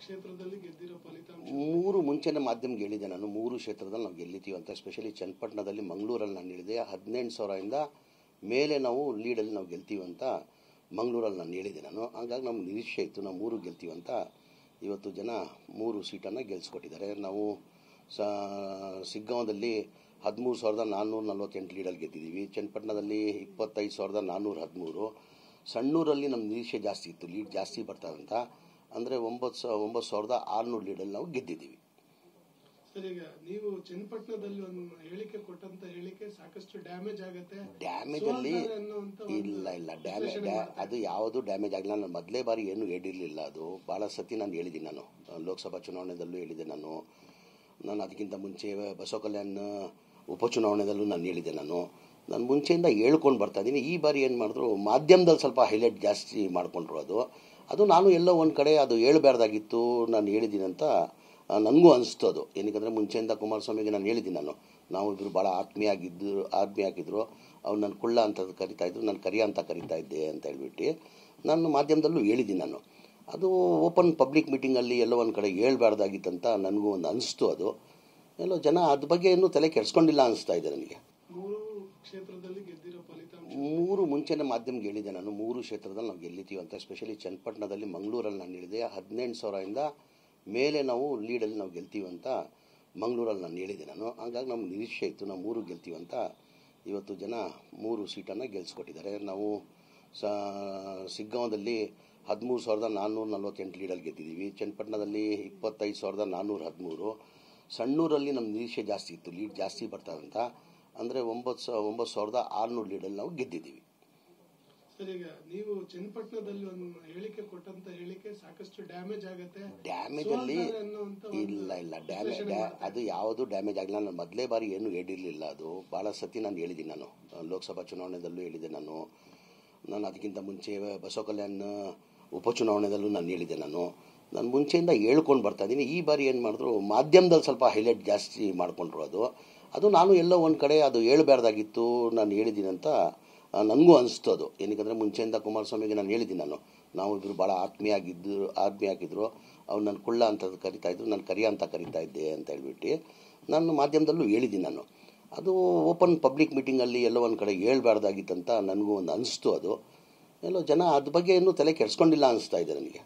ಕ್ಷೇತ್ರದಲ್ಲಿ ಗೆದ್ದಿರೋ ಫಲಿತಾಂಶ ಮೂರು ಮುಂಚೆನೇ ಮಾಧ್ಯಮಕ್ಕೆ ಹೇಳಿದೆ ನಾನು. 3 ಕ್ಷೇತ್ರದಲ್ಲಿ ನಾವು ಗೆಲ್ಲಿತೀವಿ ಅಂತ. ಸ್ಪೆಷಲಿ ಚನ್ನಪಟ್ಟಣದಲ್ಲಿ, ಮಂಗಳೂರಲ್ಲಿ ನಾನು ಹೇಳಿದೆ 18,000ರಿಂದ ಮೇಲೆ ನಾವು ಲೀಡಲ್ಲಿ ನಾವು ಗೆಲ್ತೀವಿ ಅಂತ ಮಂಗಳೂರಲ್ಲಿ ನಾನು ಹೇಳಿದೆ ನಾನು. ಹಾಗಾಗಿ ನಮ್ಗೆ ನಿರೀಕ್ಷೆ ಇತ್ತು ನಾವು 3 ಗೆಲ್ತೀವಿ ಅಂತ. ಇವತ್ತು ಜನ 3 ಸೀಟನ್ನು ಗೆಲ್ಲಿಸ್ಕೊಟ್ಟಿದ್ದಾರೆ. ನಾವು ಸಿಗ್ಗಾಂವದಲ್ಲಿ 13,448 ಲೀಡಲ್ಲಿ ಗೆದ್ದಿದ್ದೀವಿ. ಚನ್ನಪಟ್ಟಣದಲ್ಲಿ 25,413. ಸಣ್ಣೂರಲ್ಲಿ ನಮ್ಮ ನಿರೀಕ್ಷೆ ಜಾಸ್ತಿ ಇತ್ತು, ಲೀಡ್ ಜಾಸ್ತಿ ಬರ್ತಾರಂತ. ಅಂದರೆ 9,600 ಲೀಡಲ್ಲಿ ನಾವು ಗೆದ್ದಿದ್ದೀವಿ. ಸರ್, ಈಗ ನೀವು ಚನ್ನಪಟ್ಟಣದಲ್ಲಿ ಒಂದು ಹೇಳಿಕೆ ಕೊಟ್ಟಂತ ಹೇಳಿಕೆ ಸಾಕಷ್ಟು ಡ್ಯಾಮೇಜ್ ಆಗುತ್ತೆ. ಡ್ಯಾಮೇಜ್ ಅಲ್ಲಿ ಇಲ್ಲ ಅದು ಯಾವುದು ಡ್ಯಾಮೇಜ್ ಆಗಿಲ್ಲ. ನಾನು ಮೊದಲೇ ಬಾರಿ ಏನು ಹೇಳಿರಲಿಲ್ಲ. ಅದು ಭಾಳ ಸತಿ ನಾನು ಹೇಳಿದ್ದೀನಿ. ನಾನು ಲೋಕಸಭಾ ಚುನಾವಣೆದಲ್ಲೂ ಹೇಳಿದೆ. ನಾನು ಅದಕ್ಕಿಂತ ಮುಂಚೆ ಬಸವ ಕಲ್ಯಾಣ ಉಪಚುನಾವಣೆದಲ್ಲೂ ನಾನು ಹೇಳಿದೆ. ನಾನು ಮುಂಚೆಯಿಂದ ಹೇಳ್ಕೊಂಡು ಬರ್ತಾ ಇದ್ದೀನಿ. ಈ ಬಾರಿ ಏನು ಮಾಡಿದ್ರು, ಮಾಧ್ಯಮದಲ್ಲಿ ಸ್ವಲ್ಪ ಹೈಲೈಟ್ ಜಾಸ್ತಿ ಮಾಡ್ಕೊಂಡ್ರು. ಅದು ನಾನು ಎಲ್ಲೋ ಒಂದು ಕಡೆ ಅದು ಹೇಳಬಾರ್ದಾಗಿತ್ತು, ನಾನು ಹೇಳಿದ್ದೀನಿ ಅಂತ ನನಗೂ ಅನಿಸ್ತು. ಅದು ಏನಕ್ಕೆ ಮುಂಚೆಯಿಂದ ಕುಮಾರಸ್ವಾಮಿಗೆ ನಾನು ಹೇಳಿದ್ದೀನಿ. ನಾವು ಇಬ್ಬರು ಭಾಳ ಆತ್ಮೀಯ ಆಗಿದ್ದರು. ಅವ್ರು ನನ್ನ ಕುಳ್ಳ ಅಂತ ಕರಿತಾಯಿದ್ರು, ನಾನು ಕರಿಯ ಅಂತ ಕರಿತಾ ಇದ್ದೆ ಅಂತ ಹೇಳ್ಬಿಟ್ಟು ನಾನು ಮಾಧ್ಯಮದಲ್ಲೂ ಹೇಳಿದ್ದೀನಿ. ಅದು ಓಪನ್ ಪಬ್ಲಿಕ್ ಮೀಟಿಂಗಲ್ಲಿ ಎಲ್ಲೋ ಒಂದು ಕಡೆ ಹೇಳ್ಬಾರ್ದಾಗಿತ್ತಂತ ನನಗೂ ಒಂದು ಅನಿಸ್ತು. ಅದು ಎಲ್ಲೋ ಜನ ಅದ್ರ ಬಗ್ಗೆ ಇನ್ನೂ ತಲೆ ಕೆಡಿಸ್ಕೊಂಡಿಲ್ಲ ಅನಿಸ್ತಾ ಇದೆ ನನಗೆ. 3 ಕ್ಷೇತ್ರದಲ್ಲಿ ಗೆದ್ದಿರೋ ಫಲಿತಾಂಶ 3 ಮುಂಚೆನೇ ಮಾಧ್ಯಮಕ್ಕೆ ಹೇಳಿದೆ ನಾನು. 3 ಕ್ಷೇತ್ರದಲ್ಲಿ ನಾವು ಗೆಲ್ಲಿತೀವಿ ಅಂತ. ಸ್ಪೆಷಲಿ ಚನ್ನಪಟ್ಟಣದಲ್ಲಿ, ಮಂಗಳೂರಲ್ಲಿ ನಾನು ಹೇಳಿದೆ 18,000ರಿಂದ ಮೇಲೆ ನಾವು ಲೀಡಲ್ಲಿ ನಾವು ಗೆಲ್ತೀವಿ ಅಂತ ಮಂಗಳೂರಲ್ಲಿ ನಾನು ಹೇಳಿದೆ ನಾನು. ಹಾಗಾಗಿ ನಮ್ಗೆ ನಿರೀಕ್ಷೆ ಇತ್ತು ನಾವು 3 ಗೆಲ್ತೀವಿ ಅಂತ. ಇವತ್ತು ಜನ 3 ಸೀಟನ್ನು ಗೆಲ್ಲಿಸ್ಕೊಟ್ಟಿದ್ದಾರೆ. ನಾವು ಸಿಗ್ಗಾಂವದಲ್ಲಿ 13,448 ಲೀಡಲ್ಲಿ ಗೆದ್ದಿದ್ದೀವಿ. ಚನ್ನಪಟ್ಟಣದಲ್ಲಿ 25,413. ಸಣ್ಣೂರಲ್ಲಿ ನಮ್ಮ ನಿರೀಕ್ಷೆ ಜಾಸ್ತಿ ಇತ್ತು, ಲೀಡ್ ಜಾಸ್ತಿ ಬರ್ತಾರಂತ. ಅಂದರೆ 9,600 ಲೀಡಲ್ಲಿ ನಾವು ಗೆದ್ದಿದ್ದೀವಿ. ಸರ್, ಈಗ ನೀವು ಚನ್ನಪಟ್ಟಣದಲ್ಲಿ ಒಂದು ಹೇಳಿಕೆ ಕೊಟ್ಟಂತ ಹೇಳಿಕೆ ಸಾಕಷ್ಟು ಡ್ಯಾಮೇಜ್ ಆಗುತ್ತೆ. ಡ್ಯಾಮೇಜ್ ಅಲ್ಲಿ ಇಲ್ಲ ಅದು ಯಾವುದು ಡ್ಯಾಮೇಜ್ ಆಗಿಲ್ಲ. ನಾನು ಮೊದಲೇ ಬಾರಿ ಏನು ಹೇಳಿರಲಿಲ್ಲ. ಅದು ಭಾಳ ಸತಿ ನಾನು ಹೇಳಿದ್ದೀನಿ. ನಾನು ಲೋಕಸಭಾ ಚುನಾವಣೆದಲ್ಲೂ ಹೇಳಿದೆ. ನಾನು ಅದಕ್ಕಿಂತ ಮುಂಚೆ ಬಸವ ಕಲ್ಯಾಣ ಉಪಚುನಾವಣೆದಲ್ಲೂ ನಾನು ಹೇಳಿದೆ. ನಾನು ಮುಂಚೆಯಿಂದ ಹೇಳ್ಕೊಂಡು ಬರ್ತಾ ಇದ್ದೀನಿ. ಈ ಬಾರಿ ಏನು ಮಾಡಿದ್ರು, ಮಾಧ್ಯಮದಲ್ಲಿ ಸ್ವಲ್ಪ ಹೈಲೈಟ್ ಜಾಸ್ತಿ ಮಾಡ್ಕೊಂಡ್ರು. ಅದು ನಾನು ಎಲ್ಲೋ ಒಂದು ಕಡೆ ಅದು ಹೇಳ್ಬಾರ್ದಾಗಿತ್ತು, ನಾನು ಹೇಳಿದ್ದೀನಿ ಅಂತ ನನಗೂ ಅನಿಸ್ತು. ಅದು ಏನಕ್ಕೆ ಮುಂಚೆಯಿಂದ ಕುಮಾರಸ್ವಾಮಿಗೆ ನಾನು ಹೇಳಿದ್ದೀನಿ. ನಾವು ಇಬ್ಬರು ಭಾಳ ಆತ್ಮೀಯ ಆಗಿದ್ದರು. ಅವ್ರು ನನ್ನ ಕುಳ್ಳ ಅಂತ ಕರಿತಾಯಿದ್ರು, ನಾನು ಕರಿಯ ಅಂತ ಕರಿತಾ ಇದ್ದೆ ಅಂತ ಹೇಳ್ಬಿಟ್ಟು ನಾನು ಮಾಧ್ಯಮದಲ್ಲೂ ಹೇಳಿದ್ದೀನಿ. ಅದು ಓಪನ್ ಪಬ್ಲಿಕ್ ಮೀಟಿಂಗಲ್ಲಿ ಎಲ್ಲೋ ಒಂದು ಕಡೆ ಹೇಳ್ಬಾರ್ದಾಗಿತ್ತಂತ ನನಗೂ ಒಂದು ಅನಿಸ್ತು. ಅದು ಎಲ್ಲೋ ಜನ ಅದ್ರ ಬಗ್ಗೆ ಇನ್ನೂ ತಲೆ ಕೆಡಿಸ್ಕೊಂಡಿಲ್ಲ ಅನಿಸ್ತಾ ಇದೆ ನನಗೆ.